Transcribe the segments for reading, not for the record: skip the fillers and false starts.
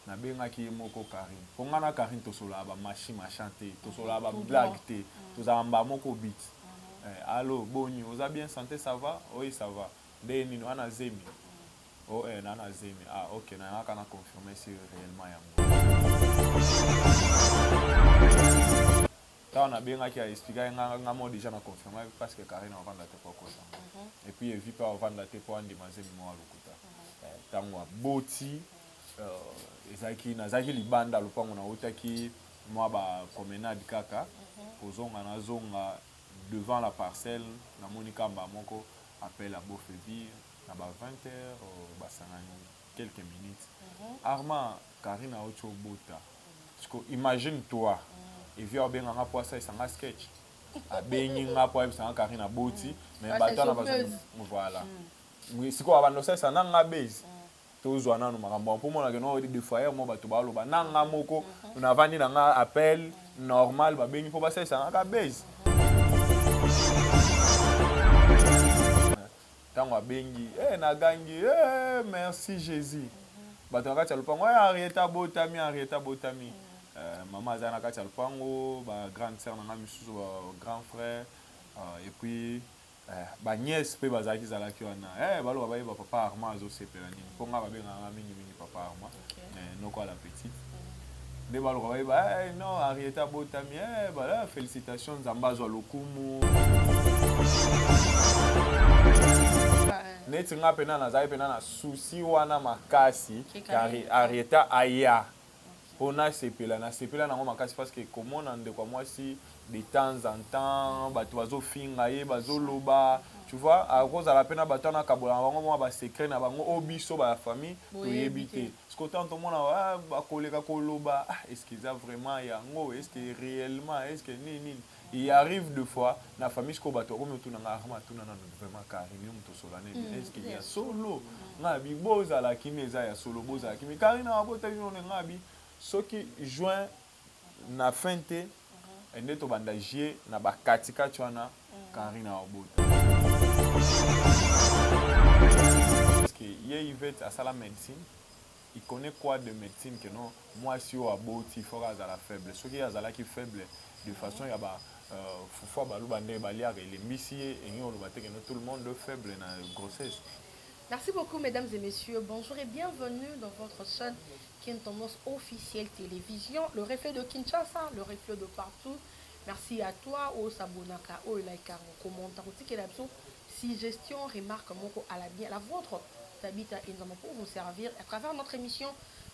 na benga ki moko Karine pongana Karine tosola ba machine machin te tosola ba blague te tozamba moko beat allô boni oza bien santé ça va oui ça va ndeni no ana zemi oh nana zemi ah OK na kana confirmer si réellement yango on a bien qui a expliqué nga mo déjà na confirmer parce que Karine va vendre te poko et puis et pas vendre te po andi mazemi mo alukuta tango boti ezaki nazaki libanda lupango na utaki moi ba promenade kaka kozonga na zonga devant la parcelle na monika moko appelle à Bofebi na ba 20h ba quelques minutes Armand Karine a autre bota parce que imagine toi et vient bien nga poisa isanga sketch a bengi nga po isanga Karine a boti mais bato na bazo voilà siko abando ça na nga base tozwa nanu makambo pour mona que no des fois mo bato ba loba na nga moko na vandi na nga appel normal ba bengi po ba ça isanga ka base tango bengi na gangi merci Jésus bato na kati ya lupango Arieta botami maman azana kati ya lupango ba grande sœur na nga misusu ba grand frère et puis ba nièce pe bazaki zalaki wana baloba bayeba papa Armand azosepela nini mpo nga babenganga mingi papa Armand noko à la petite nde baloba bayeba non Arieta botami voilà félicitations nzambe azwa lokumu neti nga pena nazali pena na souci wana makasi kari Arieta aya pona sepela nango makasi parce que komona ndeko mwasi de temps en temps bato bazofinga ye bazoloba tu vois à cause la pena bato na kabola bango mo ba secret na bango obiso ba famille toyebi te parce que tant tout monde ba koleka koloba est-ce qu'ils a vraiment yango est-ce que réellement est-ce que nini il arrive deux fois na famille ko bato ko mutu na Armand tuna na vraiment Karine mutu solane est-ce qu'il y a solo ngabi boza la kineza ya solo boza la kimi Karine abota yo ngabi soki juin na fin te ende to banda jie na bakatika twana Karine abota parce que Yvette a la médecine il connaît quoi de médecine que non moi si au aboti faut à la faible soki azala qui faible de façon ya ba fufwa baluba nde baliaka il est missier et on le que tout le monde est faible na grossesse. Merci beaucoup, mesdames et messieurs. Bonjour et bienvenue dans votre chaîne qui est une tendance officielle télévision. Le reflet de Kinshasa, le reflet de partout. Merci à toi, au Sabonaka, au Laika, au commentaire, au si gestion, remarque, à la bien, la vôtre, t'habite à Inzama pour vous servir à travers notre émission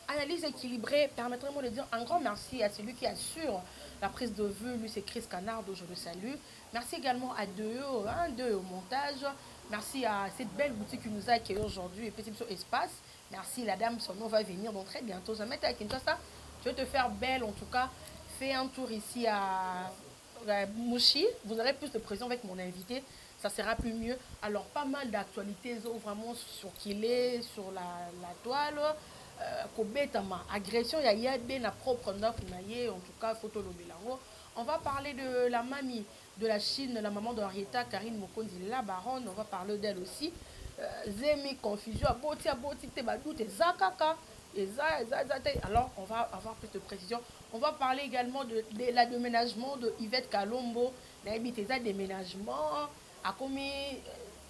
Analyse équilibrée. Permettez-moi de dire un grand merci à celui qui assure la prise de vue. Lui, c'est Chris Canardo, je le salue. Merci également à Deux au montage. Merci à cette belle boutique qui nous a accueillis aujourd'hui, Petit Espace. Merci, la dame, son nom va venir donc très bientôt. Je vais mettre à Kinshasa. Je vais te faire belle, en tout cas. Fais un tour ici à Mouchi. Vous aurez plus de pression avec mon invité. Ça sera plus mieux. Alors, pas mal d'actualités vraiment sur qu'il est, sur la toile. Agression, il y a bien la propre note, en tout cas, photo Lobelango. On va parler de la mamie de la Chine, la maman d'Henrietta, Karine Mokondi, la baronne. On va parler d'elle aussi. Zemi, confusion, aboti, te zakaka. Alors, on va avoir plus de précision. On va parler également de la déménagement de Yvette Kalombo. La déménagement, a commis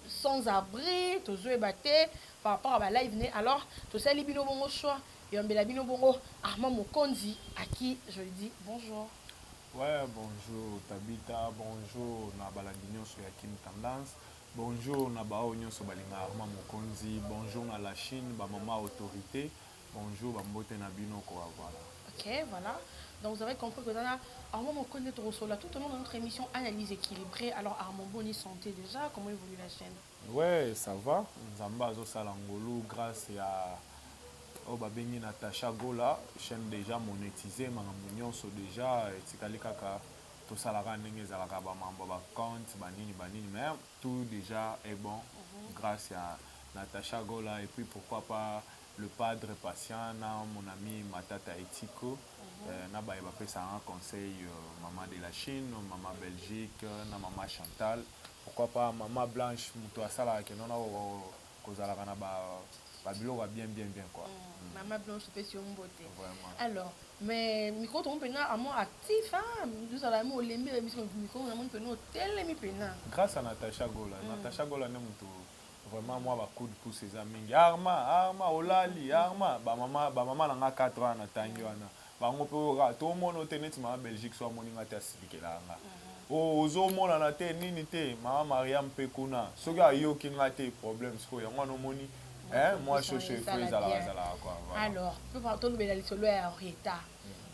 sans abri, toujours batté par rapport à la live. Alors, tout ça, les bino bongo choix. Et on bela bino bongo Armand Mokondi, à qui je lui dis bonjour. Ouais, bonjour Tabita, bonjour na balandinyo sur Yakin Tendance, bonjour na baonyo sur Balinga Armand Mokonzi, bonjour na la Chine, ba maman autorité, bonjour Bambote na bino quoi voilà. Ok, voilà. Donc vous avez compris que dans Armand Mokonzi est au là tout au long de notre émission Analyse équilibrée. Alors Armand, bonne santé déjà, comment évolue la chaîne? Ouais, ça va. Nzamba zo salangolo grâce à Babengi Natacha Gola, chaîne déjà monétisée, so déjà etikali kaka to salara ndenge zalaka ba mambo ba compte banini mais tout déjà est bon grâce à Natacha Gola et puis pourquoi pas le padre patient na mon ami Matata Etiko na ba pesa un conseil maman de la Chine, maman Belgique, na maman Chantal, pourquoi pas maman Blanche muto asala ke nona ko zalaka na ba babilo va bien quoi. Maman Blanche Pession beauté. Vraiment. Alors, mais micro ton pena à moi actif hein, nous allons au lembi émission micro on a mon pena tel mi pena. Grâce à Natacha Gola. Natacha Gola ne muto vraiment moi ba coup de pouce ses amis. Arma olali Arma ba maman na 4 ans na tangi wana. Ba ngopo ra to mono tenet ma Belgique so moninga ta sikela nga. Ozo mona na te nini te mama Mariam Pekuna. Soga yo kinga te problème sko ya ngwana moni. Moi je suis frère zala quoi. Alors, peut partout le bel solo à Henrietta.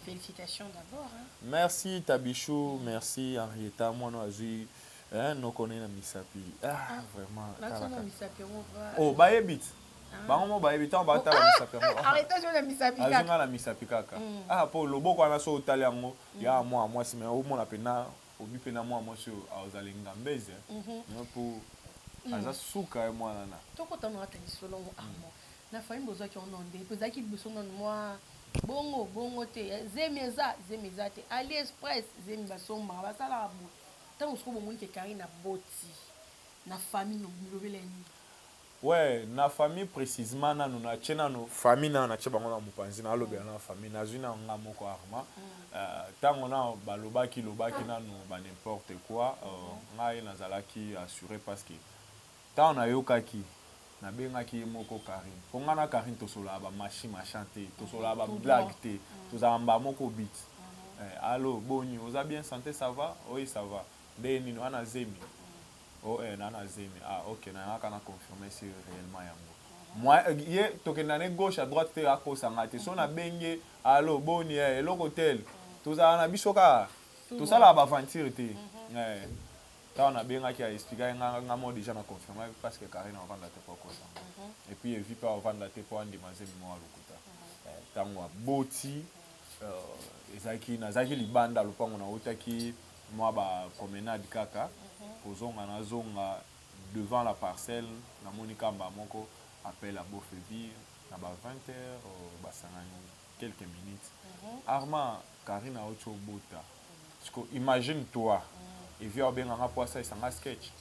Félicitations d'abord hein. Merci Tabichou, merci Henrietta moi no azui no connaît na misapi. Vraiment. Là tu misapi on va. Oh bayebit. Bango mo bayebit on ba ta la misapi. Arrêtez sur la misapi. Azinga la misapi kaka. Po loboko na so otaliango ya moi si mais o mona pena obi pena moi so azalinga mbeze. Po aza suka moi nana. Toko tano atani solo mo armo. Na fa imbozo ki ononde, peza ki biso non moi bongo te zemeza te AliExpress zemi basomba basala bo. Tant on bongo ke Karina boti. Na famille no bilobeleni. Ouais, na famille précisément na nous na tchena no famille na tcheba ngona mupanzi na lobe na famille na zuna nga moko arma. Tant on a balobaki lobaki na no ba n'importe quoi, ngai nazalaki assuré parce que tant on a yokaki na bengaki moko Karine. Ponga na Karine tosola ba machine chanter, tosola ba blague te, tozamba moko beat. Allô, boni, vous avez bien santé, ça va? Oui, ça va. Deni no ana zemi. Oh nana zemi. Ah OK, na kana confirmer si réellement yango. Moi hier tokena gauche à droite te akosa ngate. So na benge allô, boni l'hôtel. Tozala na bisoka. Tozala ba aventure te. On a bien expliqué que déjà confirmé parce que Karine a vendu la tête et puis il vit pas vendre la tête pour andi mazemi mo alukuta tango boti ezaki nazaki libanda lupango na otaki moi ba promenade kaka pozonga na zonga devant la parcelle na monika mba moko appelle à Bofebi na ba 20h basanga quelques minutes Arma Karine a autre bota parce que imagine toi et vient bien en rapport ça un sketch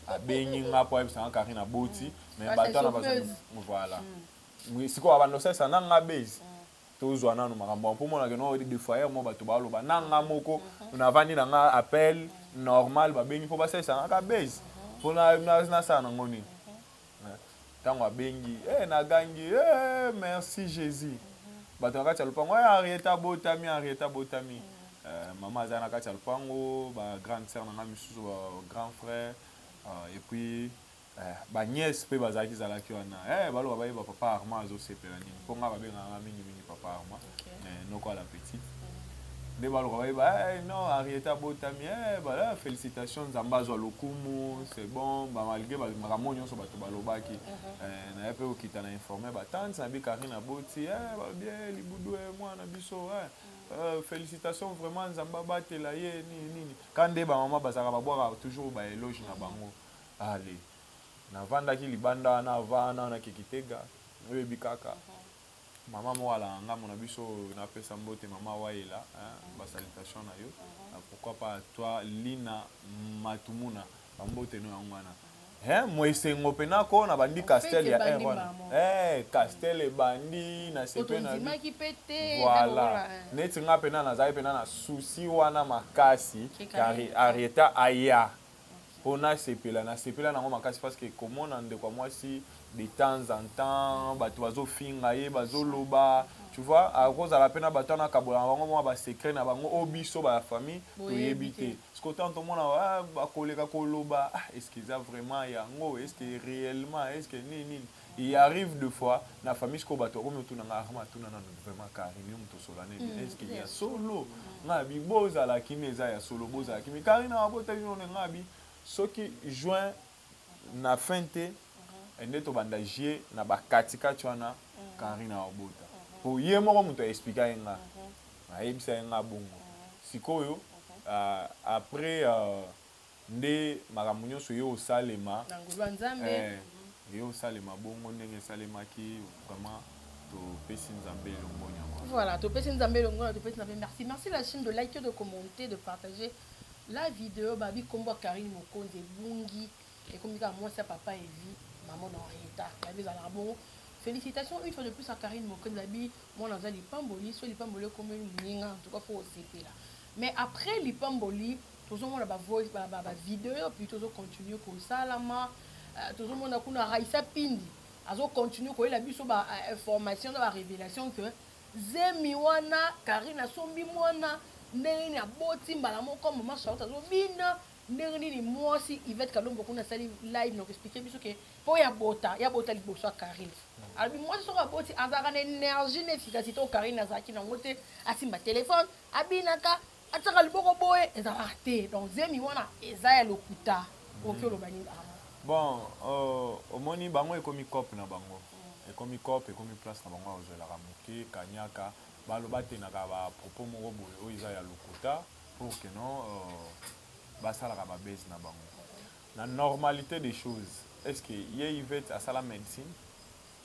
a bengi rapport ça Karine a boti mais bato na bazo voilà mais c'est quoi abando ça na nga base tozwa na no makambo pour moi na des fois mo bato ba loba na nga moko na vandi na nga appel normal ba bengi pour passer ça na base pour na ça na ngoni tango bengi na gangi merci Jésus bato ka tsa lupango Henrietta Botami maman Zana Katia Lupango, ma grande sœur Nana Misusu, grand frère, et puis ma nièce pe bazaki zalaki wana balo ba papa Arma azo sepelani ponga ba benga mingi papa Arma noko la petite de balo ba non Henrietta Botami voilà félicitations Nzamba zo lokumu c'est bon ba malgré ba maramonyo so bato balobaki na pe okita na informer ba tante na bi Karina Boti ba bien libudu mwana biso félicitations vraiment Nzamba batela ye nini quand ba maman bazaka ba boire toujours ba éloge na bango allez na vanda ki libanda na vana na kikitega webi kaka maman mo ala ngamo na biso na pesa mbote maman waila ba salutation na yo pourquoi pas toi Lina Matumuna mbote no ngwana mo esengo pena ko na bandi Castel ya Castel bandi na sepe na voilà neti nga pena na zai pena na souci wana makasi car Henrietta aya pona sepela na ngoma makasi parce que comment on de quoi moi si de temps en temps bato bazo finga ye bazo loba tu vois à cause de la peine bato na kabola bango moi ba secret na bango obiso ba famille to yebité ce que tant tout monde ba koleka koloba est-ce que ça vraiment yango est-ce que réellement est-ce que nini il arrive deux fois na famille ce que bato ko mutu na Arma tuna na vraiment Karine mutu solane est-ce qu'il y a solo ngabi boza la kimeza ya solo boza kimi Karine abota bino ngabi ce qui joint na finte ende to bandagie na bakatika twana Karine abota pour ye moko mutu expliquer nga ayebisa nga bongo sikoyo après nde makambo nyonso yo osalema yo osalema bongo ndenge esalemaki vraiment topesi Nzambe elongo nyama voilà topesi Nzambe elongo topesi Nzambe merci la chaîne de liker de commenter de partager la vidéo babi kombo Karine Mokonzi bungi et comme ça moi ça papa et vie maman Henrietta babi za la bon Félicitations une fois de plus à Karine Mokonzabi. Moi, dans un lipamboli, soit lipamboli comme une ligne, en tout cas, faut aussi là. Mais après lipamboli, tout le monde a voice, vidéo, puis tout le monde continue comme ça, là, tout le monde a qu'on a raïsa pindi. Azo continue qu'on a vu sur la information, la révélation que Zemi wana, Karine a sombi mwana, ndenge a boti mbala comme maman Charlotte azo bina, ndenge ni moi si Yvette Kalombo qu'on a sali live donc expliquer biso que pour ya bota liboso Karine. Alors moi sur la boti azara énergie n'efficacité au Karine azaki na ngote asimba téléphone, abinaka ataka liboko boye ezala te. Donc Zemi wana ezaya lokuta. OK lo bani. Bon, au moni bango ekomi cop na bango. Ekomi cop ekomi place na bango ozela ramoke kanyaka baloba te na ba propos moko boye o iza ya lokuta pour que non basala ka ba base na bango. La normalité des choses, est-ce que Yvette a la médecine?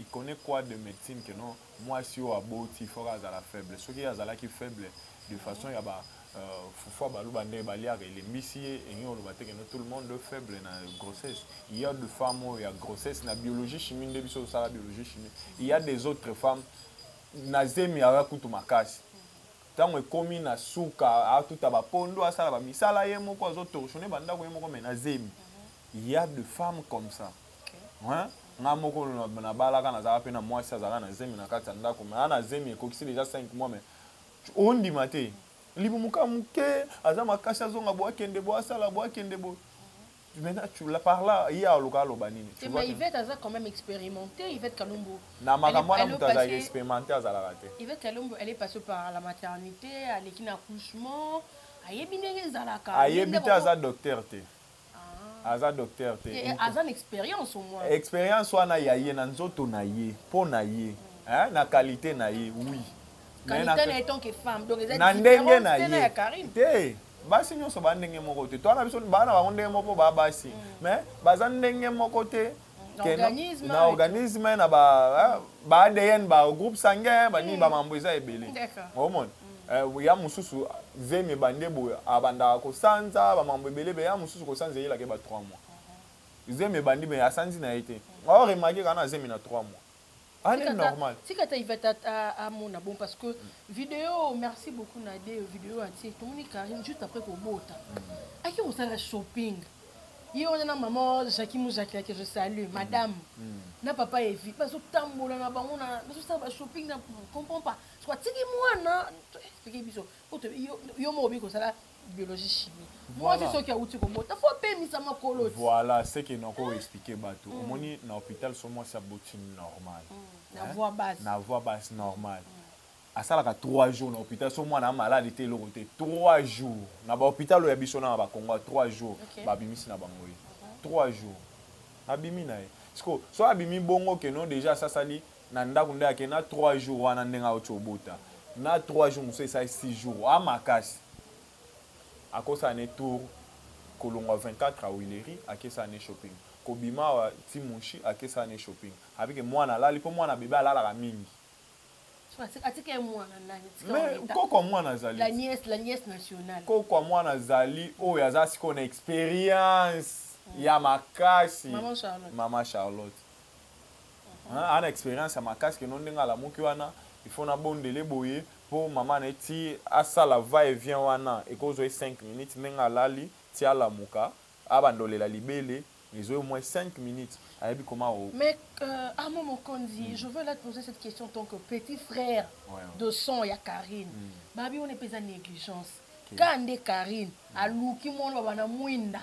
Il connaît quoi de médecine que non? Moi si au aboti il faut à la faible. Ceux qui a la qui faible de façon il y a ba faut baluba ndé baliare les missier et nous le tout le monde est faible na grossesse. Il y a des femmes où il y a grossesse na biologie chimie ndé biso ça biologie chimie. Il y a des autres femmes na zemi ya kutu makasi. Tango ekomi na suka a tout aba pondo asala ba misala ye moko azo torsionner banda ko ye moko mais na zemi. Il y a des femmes comme ça. Hein? Nga moko na balaka na zaka pe na mwasi azaka na zemi na kati ndako mais na zemi ekokisi déjà 5 mois mais on dit maté libu muka muke azama kasha zonga boa kende boa sala boa kende bo. Maintenant tu la par là il y a local banini. Tu vois Yvette a quand même expérimenté Yvette Kalombo. Na makamwana mutaza expérimenté azala raté. Yvette Kalombo elle est passée par la maternité, à l'équipe accouchement, ayebi ndenge zalaka. Ayebi te aza docteur te. Aza docteur te. Aza expérience au moins. Expérience wana ya ye na nzoto na ye, po na ye, hein, na qualité na ye, oui. Qualité na tant que femme. Donc les na ndenge na ye. Te. Basi nyonso ba ndenge moko te. Toi na biso bana ba ndenge moko ba basi. Mais baza ndenge moko te. Na organisme na ba ADN ba groupe sanguin ba ni ba mambo eza ebele. D'accord. Ya mususu zemi bande boye abanda ko sanza ba mambo ebele be ya mususu ko sanza yela ke ba 3 mois. Zemi bandi be ya sanzi na été. On remarquer kana zemi na 3 mois. C'est normal. Si tu as à mon bon parce que vidéo, merci beaucoup Nadé, vidéo entière, tout le monde Karine juste après qu'on bota. À qui on s'est la shopping. Hier on a maman Jackie Moujaki que je salue, madame. Na papa est vite parce que tambola na ba on a parce que ça va shopping na comprend pas. Soit tiki moi na tiki biso. Yo mo bi ko ça la biologie chimie. Moi c'est ce qui a outil comme bota. Faut pas mis ça ma colotte. Voilà, c'est que nous avons expliqué bateau. Au moni na hôpital sur moi ça bottine normal. Na voix basse. Na voix basse normal. À ça là 3 jours na hôpital sur moi na malade était l'autre 3 jours. Na ba hôpital ya biso na ba Congo 3 jours. Ba bimisi na bango. 3 jours. Na bimi na e. Parce que soit bimi bongo que non déjà ça sali na ndako nda ke na 3 jours wana ndenga otobota. Na 3 jours c'est ça 6 jours. A makasi. À cause ça ne tour kolongo 24 à Willery à que ça ne shopping. Kobima wa Timushi à que ça ne shopping. Avec moi na lali pour moi na bébé ala la mingi. Mais koko mwana zali la nièce nationale koko mwana zali oyo aza siko na expérience ya makasi maman Charlotte ana expérience ya makasi ke non ndenga la moki wana il faut na bondele boye pour maman na ti asala va et vient wana ekozo 5 minutes ndenga lali ti ala muka abandolela libele ils ont au moins 5 minutes. Mais à mon Mokondi, je veux là te poser cette question en tant que petit frère de son, il y a Karine. Babi, on est pas en négligence. Quand on est Karine, à l'ouki, on va mouinda.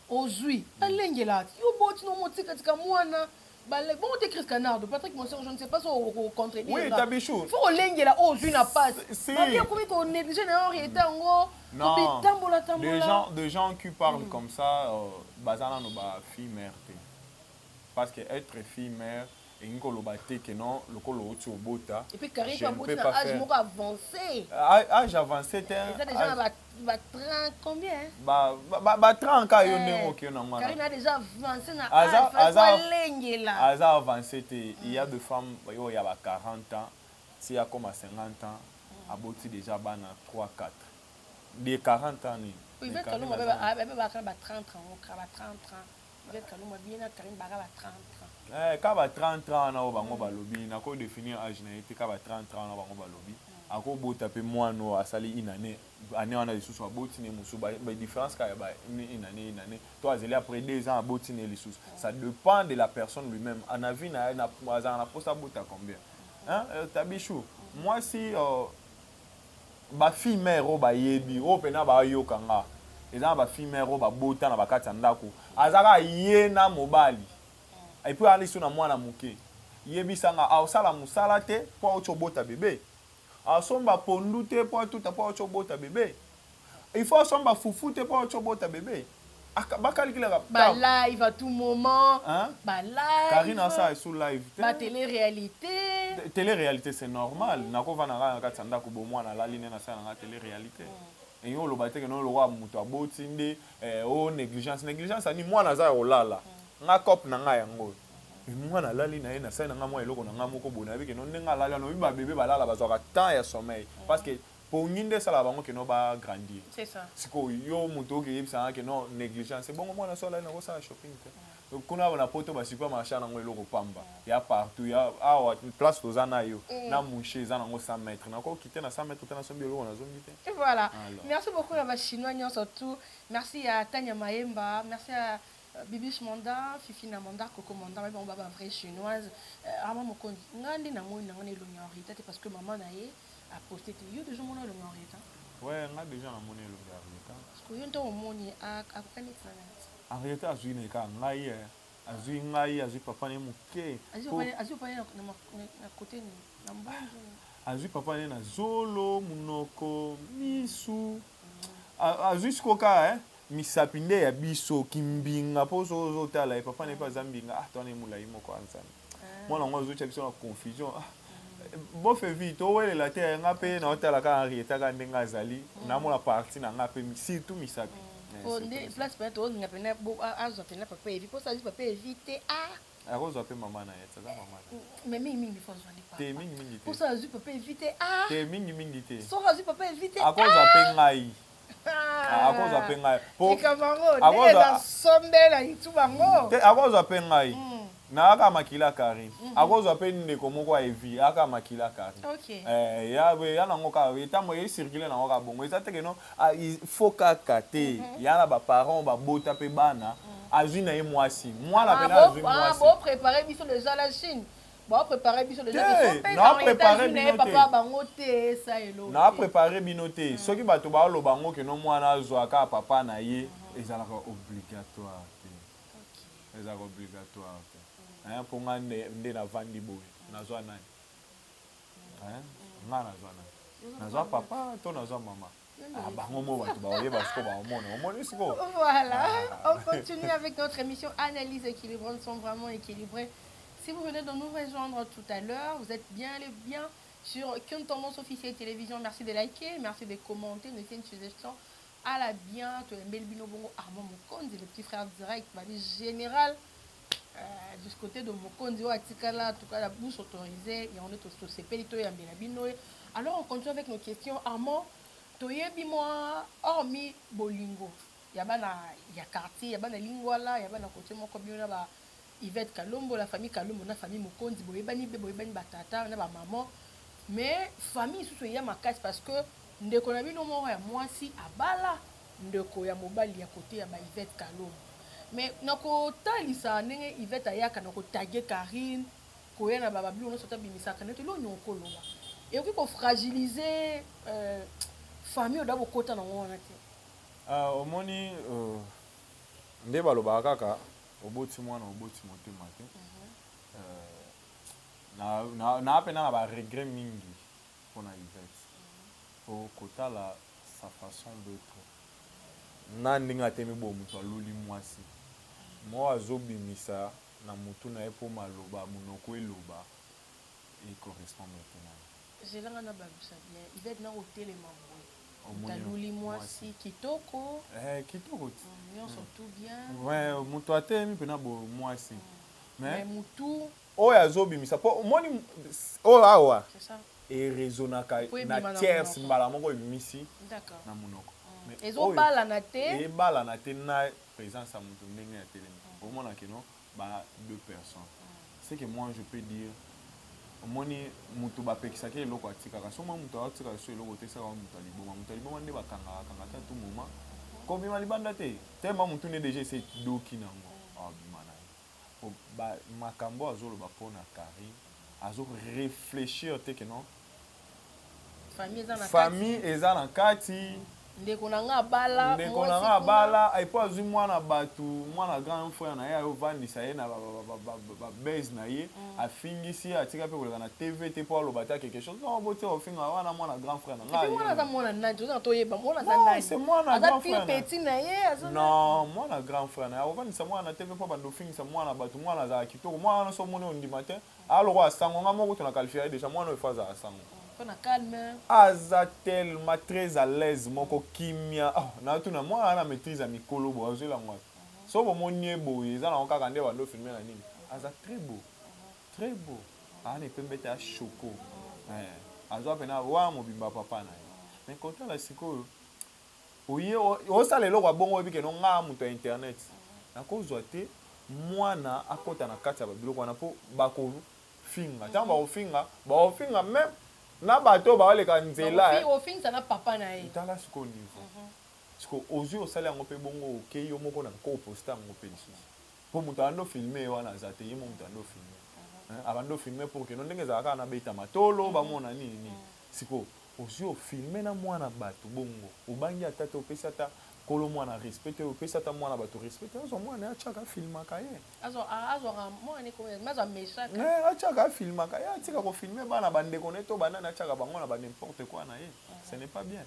Ozui, à l'engela, yo boti no moti katika mwana. Bon, tu écris canard, Patrick Monsieur, je ne sais pas si au contraire. Oui, Tabichou. Il faut l'engela, Ozui n'a pas. Si. Babi, comment on néglige en réalité en gros. Non, des gens qui parlent comme ça, bazana no ba fille mère. Parce que être fille mère et une colobate que non, le colo au bota. Et puis Karine, tu as âge avancé. Âge avancé, c'est déjà 30 combien? 30 quand on est Karine a déjà avancé na âge avancé, il y a des femmes il y a 40 ans, s'il y a comme à 50 ans, aboti déjà bana 3 4. Des 40 ans ni. Oui, mais Kalou 30 ans, 30 ans. Avec Kalou bien Karine Bara 30 ans. Ka ba 30 ans na bango balobi na ko définir âge na été ka ba 30 ans na bango balobi ako bota pe moano asali inane année wana lisusu aboti ne musu ba différence ka ba inane to azeli après 2 ans aboti ne lisusu ça dépend de la personne lui-même en avis na azana posta bota combien hein tabichou moi si ba fille mère ba yebi o pena ba yoka nga eza ba fille mère ba bota na bakati ndako azaka ye na mobali et puis aller sur na mwana muke yebisanga asala musala te po ochobota bébé asomba pondu te po tout po ochobota bébé il faut asomba fufu te po ochobota bébé bakalikila ba live à tout moment hein ba live Karina ça est sur live ba télé-réalité c'est normal nako vana nga katanda ko bomwana la ligne na sala nga télé-réalité et yo lo bateke no lo wa muto aboti nde o négligence ani mwana za olala nga cop na nga yango mwana lali na ye na sai na nga mwa eloko na nga moko bona bike no ndenga lala no biba bébé balala bazwaka temps ya sommeil parce que pour nginde sala bango ke no ba grandir c'est ça siko yo muto ke yebisa ke no négligence bongo mwana so la na ko sala shopping te kuna na poto ba supermarché na ngo eloko pamba ya partout ya awa place tozana yo na mouché za na ngo 100 mètres na ko quitter na 100 mètres tena sombi eloko na zongi te et voilà merci beaucoup à ba chinois surtout merci à Tanya Maemba merci à Bibiche Manda, Fifina Manda, Coco Manda, mais bon, bah, vraie chinoise. Avant mon compte, ngandi na moi n'angane le ngorita parce que maman naie a posté yo déjà mon le ngorita. Ouais, on a déjà na monnaie le ngorita. Parce que yo ndo moni a kani sana. Ngorita azui ne ka ngai azui papa ne muke. Azui papa na côté ni na mbanzo. Azui papa ne na zolo munoko misu. Azui skoka misapi nde ya biso kimbinga po ozotala papa ne pas zambinga tone mulai moko ansana mwana ngo ozotia biso na confusion bofe vite owelela te nga mpe na otala ka Henrietta ka ndenge azali na mona parti na nga mpe surtout misapi nde place peut-être ozinga pena azwa pena papa evi po sazi papa evite akozwa mpe mama na ye tsaza mama mais mingi faut zwa papa te mingi te po sazi papa evite te mingi te so sazi papa evite akozwa mpe ngai akozwa mpe ngai akozwa mpe ngai na aka makila Karine akozwa mpe ndeko moko ya evi aka makila Karine ya nango kaka etambo esirkule nango kaka bongo eza teke no faut kaka te ya na baparent babota mpe bana azwi na ye mwasi mwana mpe na azwi mwasi boprépare biso déjà la Chine préparer biso déjà na préparer bino te soki bato baoloba ngo ke no mwana azwaka papa na ye ezalaka obligatoire te ezalaka obligatoire te mpo nga nde navandi boye nazwa nani nga nazwa nani nazwa papa to nazwa mama bango mo bato baoyeba siko baomona omoni siko voilà on continue avec notre émission Analyse équilibrante sont vraiment équilibrées. Si vous venez de nous rejoindre tout à l'heure, vous êtes bien sur Qu'une Tendance Officielle Télévision. Merci de liker, merci de commenter, de faire une suggestion à la bien. Tu es Melbino Bongo Armand Mokondi, le petit frère direct, général du côté de Mokondi, en tout cas la bouche autorisée, et on est au CPLito et en Benabino. Alors on continue avec nos questions. Armand, tu es moi, hormis Bolingo. Il y a quartier, il y a lingwala, il y a côté Moko Biona. Yvette Kalombo, la famille Kalombo, la famille Mokondi, boyebani batata, na ba maman. Mais famille sous ya makasi parce que ndeko na bino moko ya mwasi abala ndeko ya mobali ya côté ya ba Yvette Kalombo. Mais nako talisa ndenge Yvette ayaka nako taguer Karine, koya na baba bino sota bimisaka neto lo nyoko loba. Et ko fragiliser famille oda bokota na ngona te. Omoni nde baloba kaka oboti mwana oboti motema te na apena na baregret mingi mpona Yvette po kotala sa façon d'être na ndenge atemi bo moto aluli mwasi mo azobimisa na motu na ye mpo maloba monoko eloba ecorrespond maintenant zelanga na babisa bien Yvette na kotelema taluli mwasi kitoko kitoko nyonso tout bien ouais moto atemi mpena bo mwasi mais mutu oyo azobimisa po omoni oyo awa erezonaka na tierce mbala moko ebimisi na monoko ezobalana te ebalana te na présence ya moto ndenge ya telemi omona keno ba deux personnes c'est que moi je peux dire omoni mutu bapekisaki eloko atikaka so mwa mutu atikaka so eloko otesaka mutu aliboma nde bakangaka ta tout moment kobima libanda te tellement mutu ne déjà ese doki nango abima na ye makambo azoloba mpona Karine azoréfléchir te ke non famille eza na kati ndeko na nga abala epo azwi mwana bato mwana grand frère na ye ayovandisa ye na babase na ye afingisi atika mpe koleka na tv te mpo aloba ta quelque chose non bote ofinga wana mwana grand frère na ngai non mwana grand frère na ye akovandisa mwana na tv mpo bando ofingisa mwana bato mwana azala kitoko mwana wana so omoni ondima te aloko asango nga moko tona qualifie ye déjà mwana oyo efo azala sango aza tellement très à l'aise moko kimia natuna mwana na maîtrise ya mikolo bo azoelango so bomoni ye boye eza nango kaka nde bando filme na nini aza très beau ana epembe te ashoko azwa pena wa mobimba papa na ye mais kotala sikoyo oye osala eloko abongo oyebi keno nga moto ya internet nakozwa te mwana akota na kati ya babiloko wana mpo bakofinga ntango bakofinga même na bato baoleka nzela tala siko niveau siko ozwi osala yango mpe bongo okei yo moko na ko oposta yango mpe lisusu mpo moto abandi ofilme wana aza te ye mo moto abandi ofilme abandi ofilme mpo keno ndenge ezalaka na beta matolo bamona nini siko ozwi ofilme na mwana bato bongo obangi ata te opesi ata kolo mwana respecte opesi ata mwana bato respecte azwa mwana atiaka afilmaka ye atiaka afilmaka ye atika kofilme bana bandeko ne to banani atiaka bango na banimporte quoi na ye ce n'est pas bien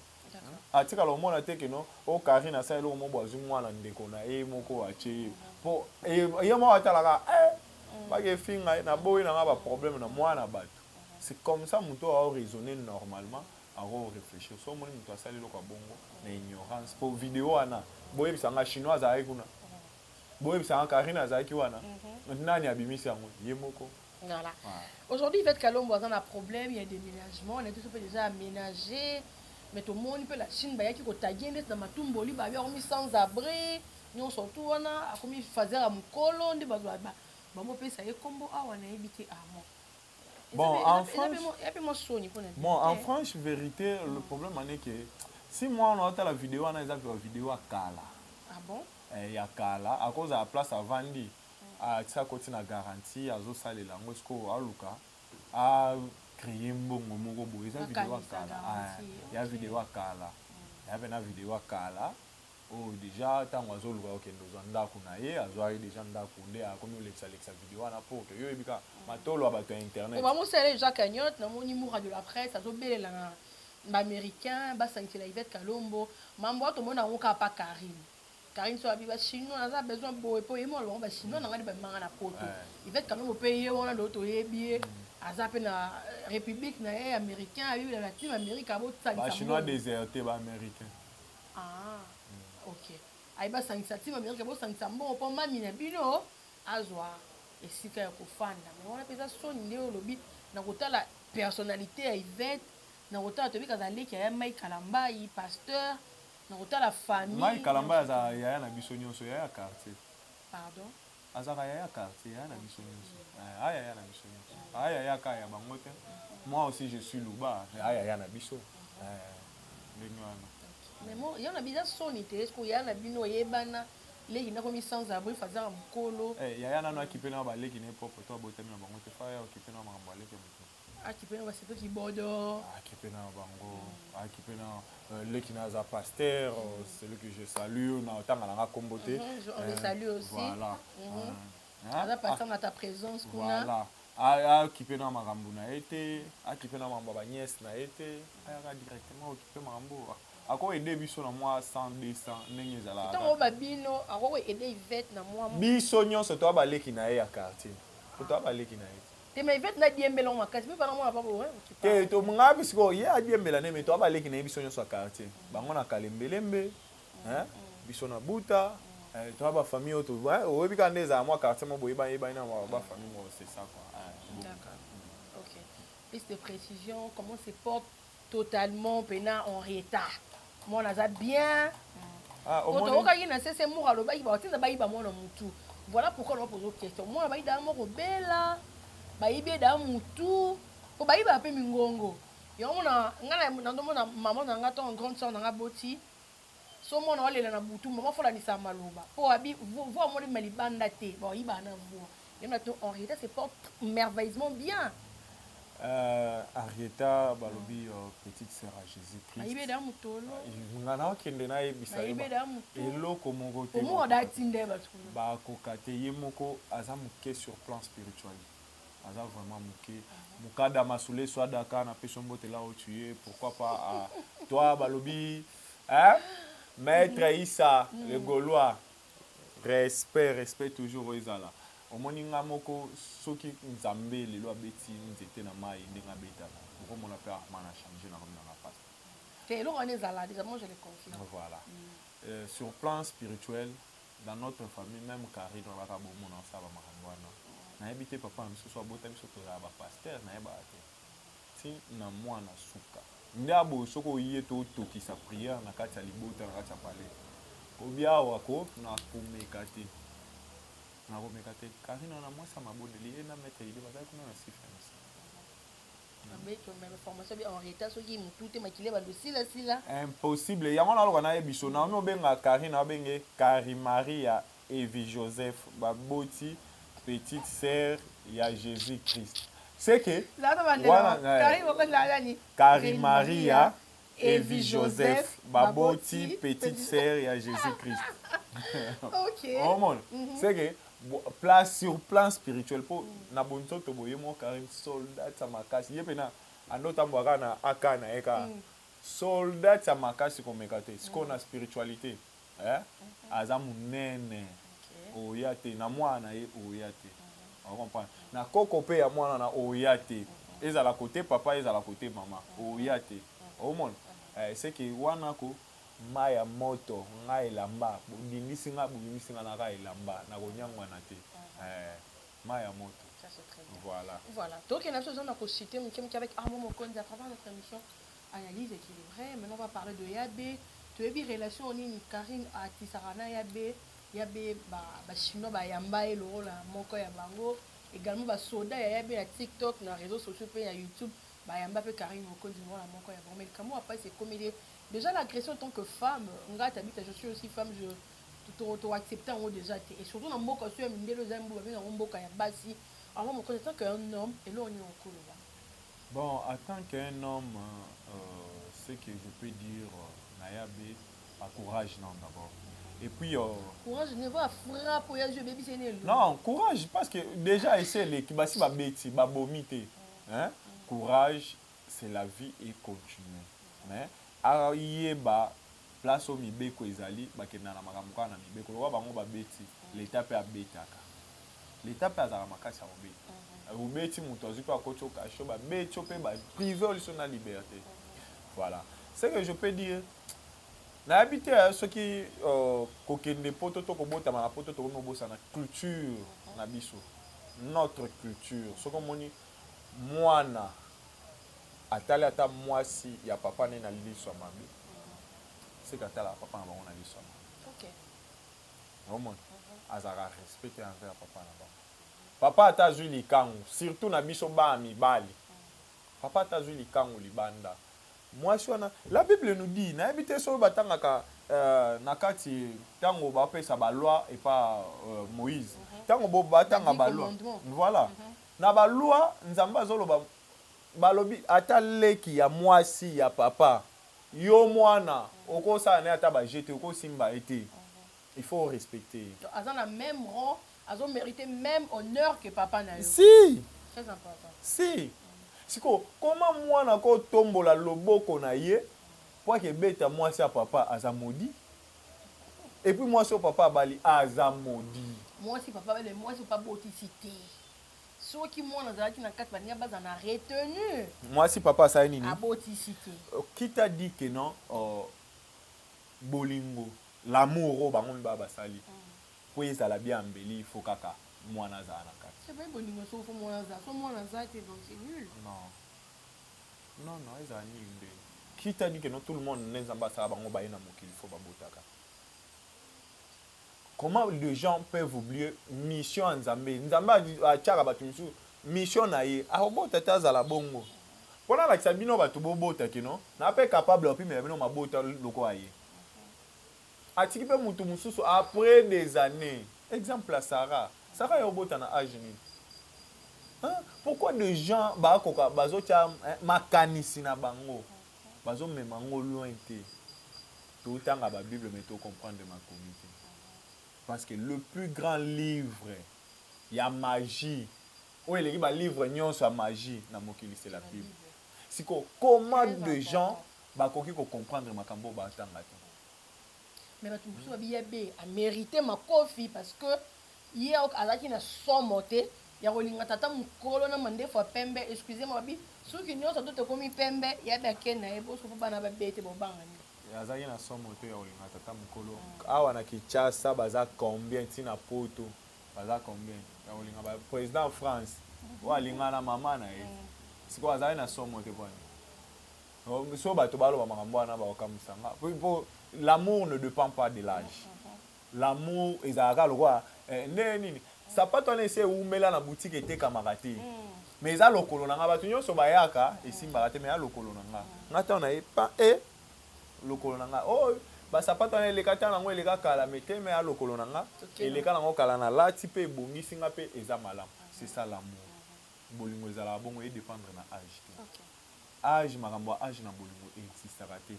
atikala omona te keno o Karine asala eloko mo bwazwi mwana ndeko na ye moko atie ye mpo ye moko atalaka bakefinga ye naboyi nanga baproblème na mwana bato c'est comme ça moto aoraisonner normalement réfléchir so omoni moto asali eloko ya bongo na ignorance mpo video wana boyebisanga chinois azalaki kuna boyebisanga Karine azalaki wana nani abimisi yango ye moko. Voilà. Aujourd'hui, Yvette Kalombo a un problème, il y a des ménagements, on est tous déjà aménagés, mais tout le monde peut la Chine, il y a qui tagué dans ma tombe, il y a mis sans abri, nous surtout on a comme faisait à mon colon, des bazouas, bah moi ça y est combo ah on a habité à moi. Bon, en France, vérité, le problème est que si moi on a la vidéo, on a la vidéo à Kala. Ah bon? Il y a Kala, à cause de la place à Vandi, à ça côté na garantie, à zo sale la ngosko à Luka, à créer un bon moment pour ça vidéo à Kala. Il y a vidéo à Kala. Il y avait une vidéo à Kala. Oh déjà tant oiseau le voit que nous en d'accord naie, azoari déjà d'accord naie, à comme l'exa vidéo na pour que yo ebika matolo abato internet. Bah moi c'est Jacques Agnotte, na mon numéro de la presse, azo belé la américain, ba santi la Yvette Kalombo, mambo to mona onka pa Karine. Karine so abiba chinois, on a besoin pour yemo lo ba chinois na ngadi ba manga na poto. Yvette Kalombo paye on do to yebi azape na république na américain, abiba la team américain bo tsali. Ba chinois déserté ba américain. Ah. Ok. Aïba sangisati américain bo sangisa mbo po mami na bino azwa esika ya kofanda. Mais on a pesa son ndeo lobi na kotala personnalité ya Yvette, na kotala tobi kazali ki ya Mai Kalamba, yi pasteur, na kotala famille. Mai Kalamba za ya na biso nyonso ya quartier. Pardon? Azaka ya quartier ya na biso nyonso. Aya ya na biso nyonso. Aya ya ka ya bangote. Moi aussi je suis Luba. Aya ya na biso. Mais moi, il y en a bien sonité, est-ce qu'il y a bino yebana, les qui n'ont mis sans abri, faisant un colo. Il y a un an qui peut n'avoir les qui n'est pas pour toi, botter dans bango, te faire qui peut n'avoir embalé comme ça. Ah, qui peut n'avoir c'est qui bordeaux. Ah, qui peut n'avoir bango. Ah, qui peut n'avoir les qui n'a pas pasteur, celui que je salue, on a autant à la comboter. On les salue aussi. Voilà. On a passé à ta présence. Voilà. Ah, qui peut n'avoir mambo na été, ah, qui peut n'avoir ma nièce na été, ah, directement qui peut mambo. Ako aider biso na moi 100 200 ndenge ezala. Tant ba bino, ako aider Yvette na moi. Biso nyonso to baleki na ye ya quartier. To baleki na ye. Te mais Yvette na diembela mo makasi, mais pas moi pas bo. Te to nga bisiko ye a diembela ne mais to baleki na ye biso nyonso ya quartier. Bango na kalembelembe, hein? Biso na buta, to ba famille auto, o bika ndeza moi quartier mo boyeba yeba na ba famille mo c'est ça quoi. D'accord. OK. Plus de précision, comment se porte totalement pena en retard. Moi naza bien. Ah, au moins quand il na c'est moura lo ba iba tinda ba iba mona mutu. Voilà pourquoi on pose une question. Moi ba ida mo ko bela. bayibi da mutu po bayiba pe mingongo yo mona ngala nandomona maman na ngato en grande sœur na boti so mona wale na butu maman fola ni samaloba po abi vo mo de malibanda te bon yiba na mbo et maintenant en réalité c'est porte merveilleusement bien. Arieta balobi petite sœur à Jésus-Christ. Ayibe da mutolo. Ngana okende na yebisa Ayibe da mutolo. Eloko moko te. Omo da tinde ba tukulu. Ba kokate ye moko aza muke sur plan spirituel. Aza vraiment muke. Mukada masule soit daka na peso mbote là où tu es, pourquoi pas à toi balobi hein? Maître Issa le Gaulois. Respect toujours ezala. Omoninga moko soki nzambe lelo abeti nzete na mai ndenga betana okomona pe armana changer na comme na passe te lo on est là déjà moi je le confie voilà sur plan spirituel dans notre famille même Karine on va pas bon mon ça va marambwana na habité papa miso so abota miso to ba pasteur na ba te ti na mwana suka ndabo soko yie to tokisa prière na kati ya libota na kati ya palais ko biawa ko na kumekate na komeka te Karine na mwasa mabondeli ye na maître il va kuna na sifance na beto même formation bi en retard soki mutu te makile ba dosila sila impossible yango na loka na yebiso na no benga Karine abenge Kari Maria Evi Joseph baboti petite sœur ya Jésus-Christ c'est que Kari Maria Evi Joseph baboti petite sœur ya Jésus-Christ. OK. Oh mon c'est que place sur plan spirituel pour na bonso to boye mo Karim soldat sa makasi ye pena anota mbwaka na aka na eka soldat sa makasi ko mekate siko na spiritualité aza munene oyate na mwana ye oyate on comprend na koko pe ya mwana na oyate ezala côté papa ezala côté maman oyate au monde c'est que wana ko maya moto nga elamba bundimisi nga na ka elamba na konyangwa na te maya moto ça c'est très bien voilà donc il y a chose on a cité avec Armand Mokonzi à travers notre émission analyse équilibrée maintenant on va parler de Yabé tu as vu relation ni Karine à Tisarana Yabé ba chinois ba yamba elo la moko ya bango également ba soda ya Yabé na TikTok na réseaux sociaux pe ya YouTube ba yamba pe Karine Mokonzi la moko ya bango mais comment après c'est comédie. Déjà l'agression en tant que femme, je suis aussi femme, je accepté en haut déjà. Et surtout dans mon cas, je suis alors en tant qu'un homme, et là on est en cours. Bon, en tant qu'un homme, ce que je peux dire, Nayabe, à courage non d'abord. Et puis... courage, ne va frapper pour y bébé c'est né. Non, courage, parce que déjà, ici, les kibasi ba beti, ba bomité. Courage, c'est la vie et continuer. Mais... ayeba place o mibeko ezali bakenda na makambo kana mibeko loba bango babeti l'état pe abetaka l'état pe azala makasi ya mobeti obeti moto azwi pe akoti okasho babeti o pe ba privé oliso na liberté voilà ce que je peux dire nayebi te soki kokende poto to kobotama na poto tokomi obosana culture na biso notre culture soki omoni mwana atali ata mwasi ya papa ne na liso ya mabe c'est que atala papa na bango na liso ya mabe OK omona azaka respecte envers papa na bango papa ata azwi likango surtout na biso bana mibali papa ata azwi likango libanda mwasi wana la Bible nous dit nayebi te soki batangaka na kati ntango bapesa baloi epa Moïse ntango batanga baloi voilà na baloi nzambe azoloba balobi ata leki ya mwasi ya papa yo mwana okosala ne ata bajete okosimba ete il faut respecter azan la même rang azo mérité même honneur que papa na yo si très important si siko comment mwana ko tombola loboko na ye po ke beta mwasi ya papa aza maudit et puis mwasi o papa bali aza maudit mwasi papa le mwasi pas boticité ceux qui m'ont dans na quatre bania bas en a retenu moi si papa ça nini aboticité qui t'a dit que non bolingo l'amour au bango ba basali pour ezala bien embelli il faut kaka mwana za na kati c'est pas bolingo so faut mwana za te donc c'est nul non ezala ni mbe qui t'a dit que non tout le monde n'ezamba ça bango ba ina mokili faut babotaka. Comment les gens peuvent oublier mission en Nzambe? Nzambe a tchaka batu misu mission na ye akobota te azala bongo mpona alakisa bino bato bobota kino na mpe capable opimela bino mabota lokola ye atiki mpe mutu mosusu après des années exemple ya Sarah ya obota na age nini pourquoi des gens bakoka bazotia makanisi na bango bazomema ngo loin te totanga babible mais to comprendre makomi te parce que le plus grand livre ya magie oyo eleki balivre nyonso ya magie na mokili c'est la bible siko comment de gens bakoki kocomprendre makambo oyo batanga te mais bato mosusu babiya be amérité makofi parce que ye azalaki na somo te ya kolinga tata mokolo na mandefu ya pembe excusez-moi babi soki nyonso to tokomi pembe yabe ake na ye boso mpo bana babe te bobangani azalaki na somo te ya kolinga tata mokolo awa na Kinshasa baza combien ntina poto baza combien ya kolinga président France oyo alinga na mama na ye sikoyo azalaki na somo te pwani so bato baloba makambo wana bakokamwisanga po l'amour ne dépend pas de l'âge l'amour ezalaka lokola nde nini sapato wana esi eumela na boutique etekamaka te mais eza lokolo na nga bato nyonso bayaka esimbaka te mais ya lokolo na nga nga ntango nayepa lokolo na nga oyo basapato wana eleka ntango nango eleka kala mais te mais ya lokolo na nga eleka nango kala na lati mpe ebongisi nga mpe eza malamu c'est ça l'amour bolingo ezalaka bongo edépendre na age te age makambo ya age na bolingo existaka te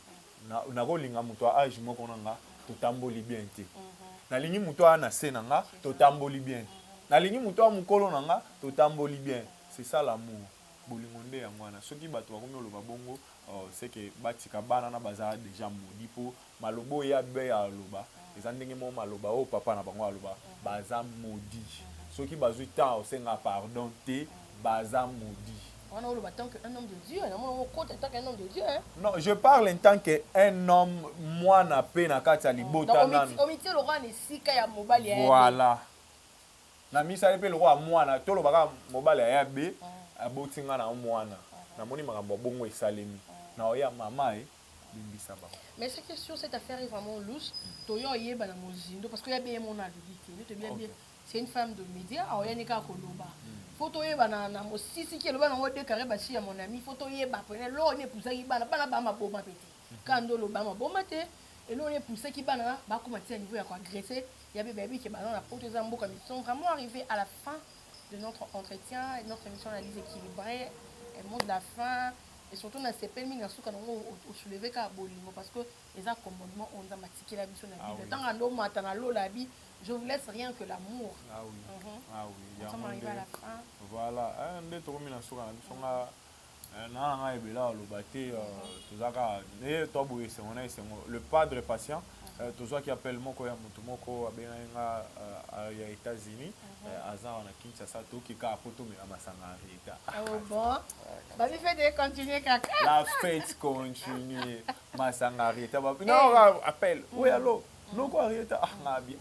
nakolinga moto ya age moko na nga totamboli bien te nalingi moto aya na se na nga totamboli bien nalingi moto ya mokolo na nga totamboli bien c'est ça l'amour bolingo nde yango wana soki bato bakomi oloba bongo c'est que batika bana na baza déjà modi mpo maloba oyo yabe ya aloba eza ndenge moko maloba oyo papa na bango aloba baza modi soki bazwi temps osenga pardon te baza modi. On a tant qu'un homme de Dieu, on compte en tant qu'un homme de Dieu. Non, je parle en tant qu'un homme, moi na pe na kati ya libota nanu. Omiti le roi ne sika ya mobali ya. Voilà. Na misa pe le roi mwana, to lo baka mobali ya be, abotinga na mwana. Na moni makambo bongo esalemi. Na oya mama bimbisa ba. Mais c'est que sur cette affaire est vraiment louche. Toyo yeba na mozindo parce que ya be mon avidité. Ne te bien bien. C'est une femme de médias, oya nika koloba. Photo yeba na mosisi ki loba na ngo déclarer basi ya mon ami, photo yeba pene lo ne pousa ki bana ba ma boma pété. Kando lo ba ma boma té et lo ne pousa ki bana ba commencer à niveau ya ko agresser. Ya be baby ki bana na poto za mboka mais sont vraiment arrivés à la fin de notre entretien et notre émission analyse équilibrée. Elle montre la fin et surtout na CP minga suka ngo au soulever ka bolingo parce que les accommodements on a matiqué la mission na vie. Tant ando mata na lo la vie. Je vous laisse rien que l'amour. Ah oui. Ah oui. Nous sommes arrivés à la fin. Voilà. Un des tourmi na suka na biso nga na nga ebela lobate tozaka ne toboye c'est on a le padre patient tozo qui appelle moko ya mutu moko abenga ya États-Unis azan na Kinshasa to ki ka poto me amasanga rita. Oh bon. Vas-y faites continuer kaka. La fête continue. Masanga rita. Non, appelle. Oui allô. Non quoi Arieta ngabi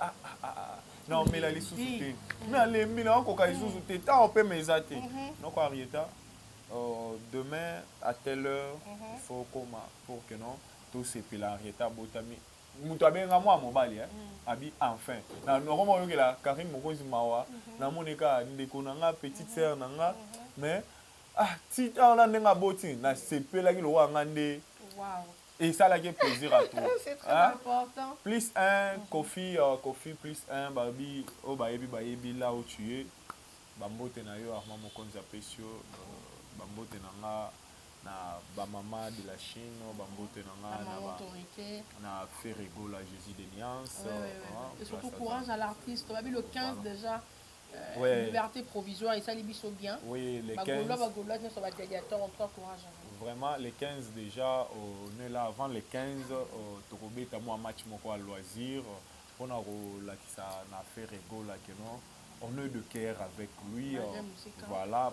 non mais la lisusu mais allez mina encore lisusu te ta on peut mesate non quoi Arieta demain à telle heure il faut comment pour que non tout ces pila Arieta botami muto abenga moi mobali abi enfin na normalement yo la Karim Mokonzi mawa na monika ndeko nanga petite sœur nanga mais ti on a ndenga boti na sepela ki lo ngande waouh. Et ça, là, qui est plaisir à toi. C'est très important. Plus un, Kofi, plus un, Barbie, oh, bayebi, là où tu es. Bambo tenayo, Armand Mokonzi Apesio, Bambo tenanga, na Bamama de la Chine, Bambo tenanga, na Ferrego, la Jésus de Niance. Et surtout, courage à l'artiste. On a vu le 15 déjà. Liberté provisoire, et ça, les bisous bien. Oui, les 15. Vraiment, les 15 déjà, on est là avant les 15, Tokobé, tu as un match à loisir, on a fait rigolo là, on est de cœur avec lui, voilà,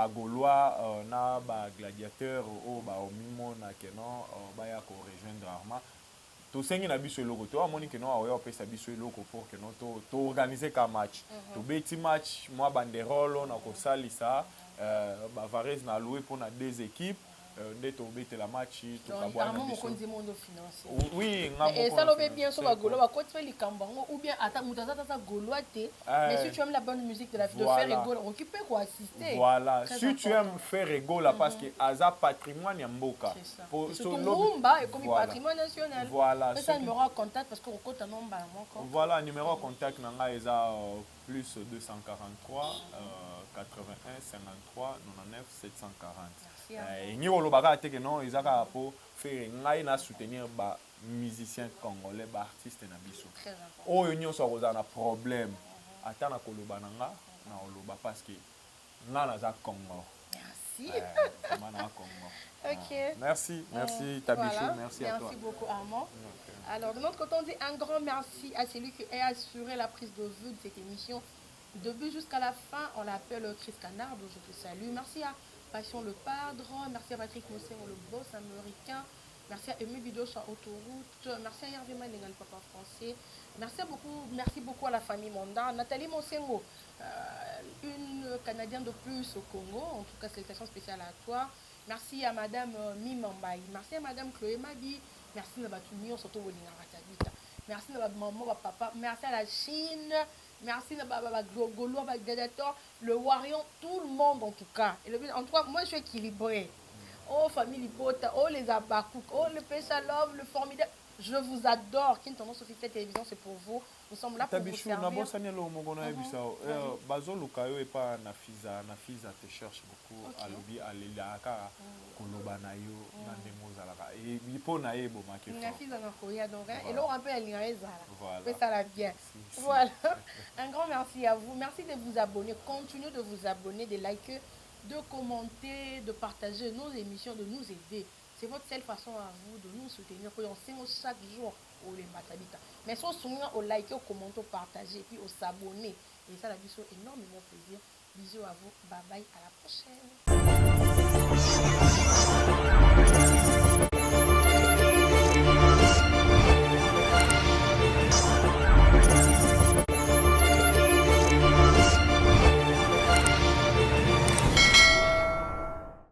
Gaulois, on a gladiateur, au Mimo, on va rejoindre Arma. To sengi na biso eloko to amoni ke no ayo pesa biso eloko pour que no to organiser ka match to beti match moi banderole na ko salisa Bavares na loué pour na deux équipes nde tobetela matchi carrément mokonzi mondo financier. Oui, et ça l'obé bien sur la golo, quand tu fais les cambango ou bien attends mutazata gauloité, mais si tu aimes la bonne musique de faire rigolo, occupé quoi assister. Voilà, si tu aimes faire rigolo parce que aza patrimoine ya mboka. Pour surtout rumba et comme patrimoine national. Voilà. Ça numéro de contact parce qu'on compte un nombre voilà, numéro de contact nanga eza plus 243 81 53 99 740. Ni olobaka te que non ezaka po faire ngai na soutenir ba musicien congolais ba artiste na biso. Oyo nyonso akozana na problème ata na koloba nanga na oloba parce que nga naza Congo. Merci. Congo. Ok. Merci Tabichou, voilà. merci à toi. Merci beaucoup Armand. Alors de notre côté on dit un grand merci à celui qui a assuré la prise de vue de cette émission. De début jusqu'à la fin, on l'appelle Chris Canard, je te salue. Merci à Passion le Padre, merci à Patrick Moussin, le boss américain, merci à Amy Bido sur Autoroute, merci à Hervé Malenga, le papa français, merci beaucoup à la famille Monda, Nathalie Monsengo, une Canadienne de plus au Congo, en tout cas salutations spéciales à toi. Merci à Madame Mimambaï, merci à Madame Chloé Mabi, merci à Batumio, surtout au Lingaratavita. Merci à maman, à papa, merci à la Chine, merci à Golo, à Gladiator, le Warion, tout le monde en tout cas. Et en tout cas, moi je suis équilibré. Oh, famille Lipota, oh les Abakouk, oh le Peshalov, le formidable. Je vous adore. Qui tendance sur cette télévision, c'est pour vous. Nous sommes là pour vous servir. Nafiza te cherche beaucoup. Alobi alilaka koloba na yo na ndemo zalaka. Et bipo na ebo makefo. Nafiza na koya donc et là on rappelle l'ingrézala. Voilà. Ça la bien. Voilà. Un grand merci à vous. Merci de vous abonner. Continuez de vous abonner, de liker, de commenter, de partager nos émissions, de nous aider. C'est votre seule façon à vous de nous soutenir. Pour on signe chaque jour au les matabita. Mais si on souvient au liker, au commenter, au partager, et puis au s'abonner. Et ça, la vie, c'est énormément plaisir. Bisous à vous. Bye bye. À la prochaine.